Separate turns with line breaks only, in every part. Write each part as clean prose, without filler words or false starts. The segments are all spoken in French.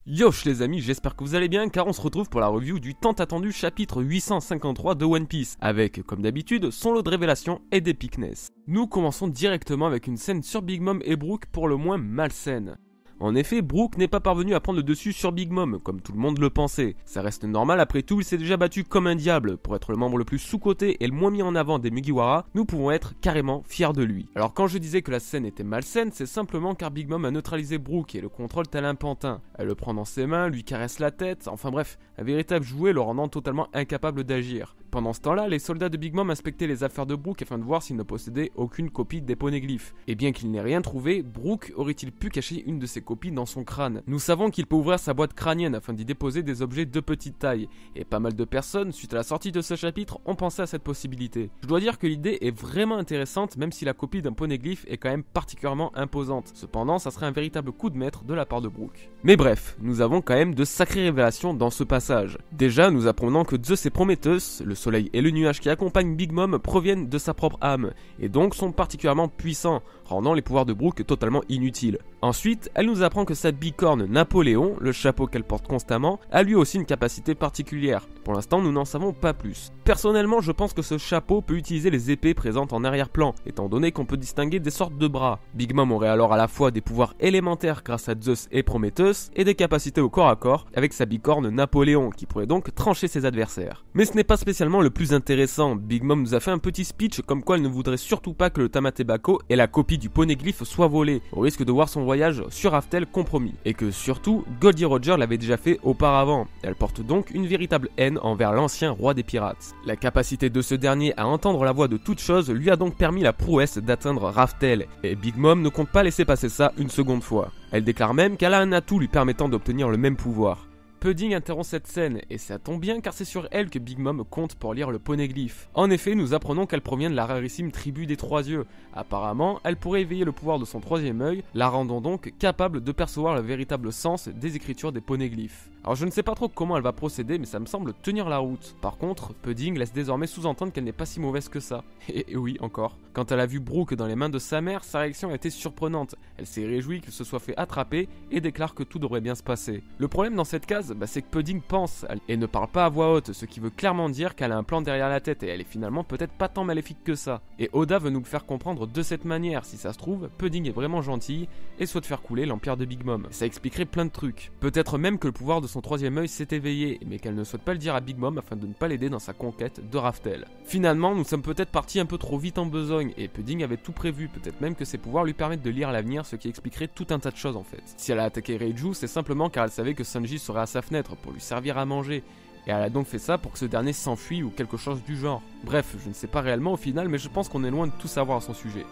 Yosh les amis, j'espère que vous allez bien car on se retrouve pour la review du tant attendu chapitre 853 de One Piece avec, comme d'habitude, son lot de révélations et d'épicness. Nous commençons directement avec une scène sur Big Mom et Brook pour le moins malsaine. En effet, Brook n'est pas parvenu à prendre le dessus sur Big Mom, comme tout le monde le pensait. Ça reste normal, après tout, il s'est déjà battu comme un diable. Pour être le membre le plus sous-coté et le moins mis en avant des Mugiwara, nous pouvons être carrément fiers de lui. Alors quand je disais que la scène était malsaine, c'est simplement car Big Mom a neutralisé Brook et le contrôle tel un pantin. Elle le prend dans ses mains, lui caresse la tête, enfin bref, un véritable jouet le rendant totalement incapable d'agir. Pendant ce temps-là, les soldats de Big Mom inspectaient les affaires de Brook afin de voir s'il ne possédait aucune copie des poneglyphes. Et bien qu'il n'ait rien trouvé, Brook aurait-il pu cacher une de ses copies dans son crâne? Nous savons qu'il peut ouvrir sa boîte crânienne afin d'y déposer des objets de petite taille, et pas mal de personnes, suite à la sortie de ce chapitre, ont pensé à cette possibilité. Je dois dire que l'idée est vraiment intéressante, même si la copie d'un poneglyphe est quand même particulièrement imposante. Cependant, ça serait un véritable coup de maître de la part de Brook. Mais bref, nous avons quand même de sacrées révélations dans ce passage. Déjà, nous apprenons que Zeus et Prometheus, le soleil et le nuage qui accompagnent Big Mom, proviennent de sa propre âme, et donc sont particulièrement puissants, rendant les pouvoirs de Brook totalement inutiles. Ensuite, elle nous apprend que sa bicorne Napoléon, le chapeau qu'elle porte constamment, a lui aussi une capacité particulière. Pour l'instant, nous n'en savons pas plus. Personnellement, je pense que ce chapeau peut utiliser les épées présentes en arrière-plan, étant donné qu'on peut distinguer des sortes de bras. Big Mom aurait alors à la fois des pouvoirs élémentaires grâce à Zeus et Prometheus, et des capacités au corps à corps avec sa bicorne Napoléon, qui pourrait donc trancher ses adversaires. Mais ce n'est pas spécialement le plus intéressant. Big Mom nous a fait un petit speech comme quoi elle ne voudrait surtout pas que le Tamatebako et la copie du poneglyphe soient volés, au risque de voir son voyage sur Raftel compromis. Et que surtout, Goldie Roger l'avait déjà fait auparavant. Elle porte donc une véritable haine envers l'ancien roi des pirates. La capacité de ce dernier à entendre la voix de toute chose lui a donc permis la prouesse d'atteindre Raftel, et Big Mom ne compte pas laisser passer ça une seconde fois. Elle déclare même qu'elle a un atout lui permettant d'obtenir le même pouvoir. Pudding interrompt cette scène, et ça tombe bien car c'est sur elle que Big Mom compte pour lire le poneglyphe. En effet, nous apprenons qu'elle provient de la rarissime tribu des Trois Yeux. Apparemment, elle pourrait éveiller le pouvoir de son troisième œil, la rendant donc capable de percevoir le véritable sens des écritures des poneglyphes. Alors je ne sais pas trop comment elle va procéder, mais ça me semble tenir la route. Par contre, Pudding laisse désormais sous-entendre qu'elle n'est pas si mauvaise que ça. Et oui, encore. Quand elle a vu Brook dans les mains de sa mère, sa réaction a été surprenante. Elle s'est réjouie qu'il se soit fait attraper et déclare que tout devrait bien se passer. Le problème dans cette case, c'est que Pudding pense et ne parle pas à voix haute, ce qui veut clairement dire qu'elle a un plan derrière la tête et elle est finalement peut-être pas tant maléfique que ça. Et Oda veut nous le faire comprendre de cette manière. Si ça se trouve, Pudding est vraiment gentille et souhaite faire couler l'empire de Big Mom. Ça expliquerait plein de trucs. Peut-être même que le pouvoir de son troisième œil s'est éveillé, mais qu'elle ne souhaite pas le dire à Big Mom afin de ne pas l'aider dans sa conquête de Raftel. Finalement, nous sommes peut-être partis un peu trop vite en besogne et Pudding avait tout prévu, peut-être même que ses pouvoirs lui permettent de lire l'avenir, ce qui expliquerait tout un tas de choses en fait. Si elle a attaqué Reiju, c'est simplement car elle savait que Sanji serait à sa fenêtre pour lui servir à manger. Et elle a donc fait ça pour que ce dernier s'enfuit ou quelque chose du genre. Bref, je ne sais pas réellement au final, mais je pense qu'on est loin de tout savoir à son sujet.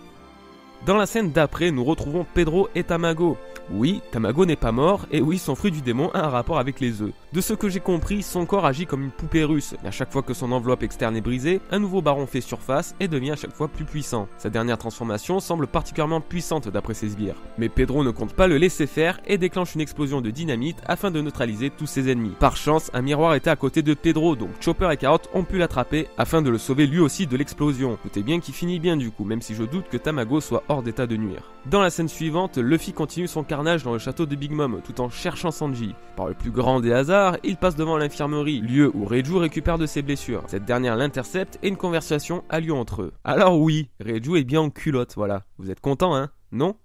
Dans la scène d'après, nous retrouvons Pedro et Tamago. Oui, Tamago n'est pas mort, et oui, son fruit du démon a un rapport avec les œufs. De ce que j'ai compris, son corps agit comme une poupée russe, et à chaque fois que son enveloppe externe est brisée, un nouveau baron fait surface et devient à chaque fois plus puissant. Sa dernière transformation semble particulièrement puissante d'après ses sbires. Mais Pedro ne compte pas le laisser faire et déclenche une explosion de dynamite afin de neutraliser tous ses ennemis. Par chance, un miroir était à côté de Pedro, donc Chopper et Carrot ont pu l'attraper afin de le sauver lui aussi de l'explosion. Notez bien qu'il finit bien du coup, même si je doute que Tamago soit hors d'état de nuire. Dans la scène suivante, Luffy continue son carnage dans le château de Big Mom tout en cherchant Sanji. Par le plus grand des hasards, il passe devant l'infirmerie, lieu où Reiju récupère de ses blessures. Cette dernière l'intercepte et une conversation a lieu entre eux. Alors oui, Reiju est bien en culotte, voilà. Vous êtes content, hein? Non?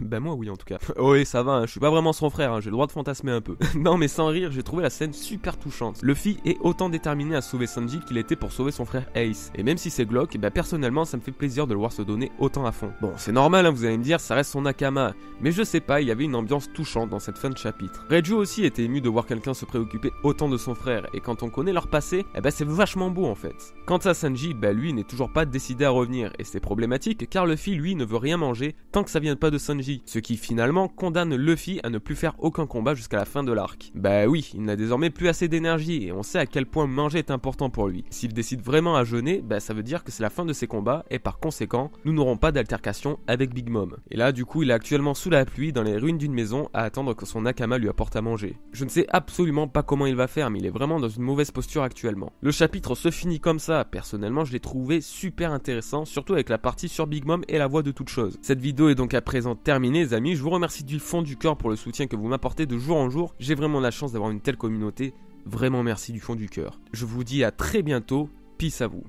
Ben moi oui en tout cas. Oui ça va, hein, je suis pas vraiment son frère, hein, j'ai le droit de fantasmer un peu. Non mais sans rire, j'ai trouvé la scène super touchante. Luffy est autant déterminé à sauver Sanji qu'il était pour sauver son frère Ace. Et même si c'est glauque, ben personnellement ça me fait plaisir de le voir se donner autant à fond. Bon c'est normal, hein, vous allez me dire, ça reste son Nakama. Mais je sais pas, il y avait une ambiance touchante dans cette fin de chapitre. Reiju aussi était ému de voir quelqu'un se préoccuper autant de son frère. Et quand on connaît leur passé, ben c'est vachement beau en fait. Quant à Sanji, ben lui n'est toujours pas décidé à revenir. Et c'est problématique car Luffy lui ne veut rien manger tant que ça vient pas de Sanji, ce qui finalement condamne Luffy à ne plus faire aucun combat jusqu'à la fin de l'arc. Bah oui, il n'a désormais plus assez d'énergie et on sait à quel point manger est important pour lui. S'il décide vraiment à jeûner, bah ça veut dire que c'est la fin de ses combats et par conséquent, nous n'aurons pas d'altercation avec Big Mom. Et là du coup, il est actuellement sous la pluie dans les ruines d'une maison à attendre que son Nakama lui apporte à manger. Je ne sais absolument pas comment il va faire, mais il est vraiment dans une mauvaise posture actuellement. Le chapitre se finit comme ça, personnellement je l'ai trouvé super intéressant, surtout avec la partie sur Big Mom et la voix de toute chose. Cette vidéo est donc à présent présent terminé les amis, je vous remercie du fond du cœur pour le soutien que vous m'apportez de jour en jour. J'ai vraiment la chance d'avoir une telle communauté, vraiment merci du fond du cœur. Je vous dis à très bientôt, peace à vous.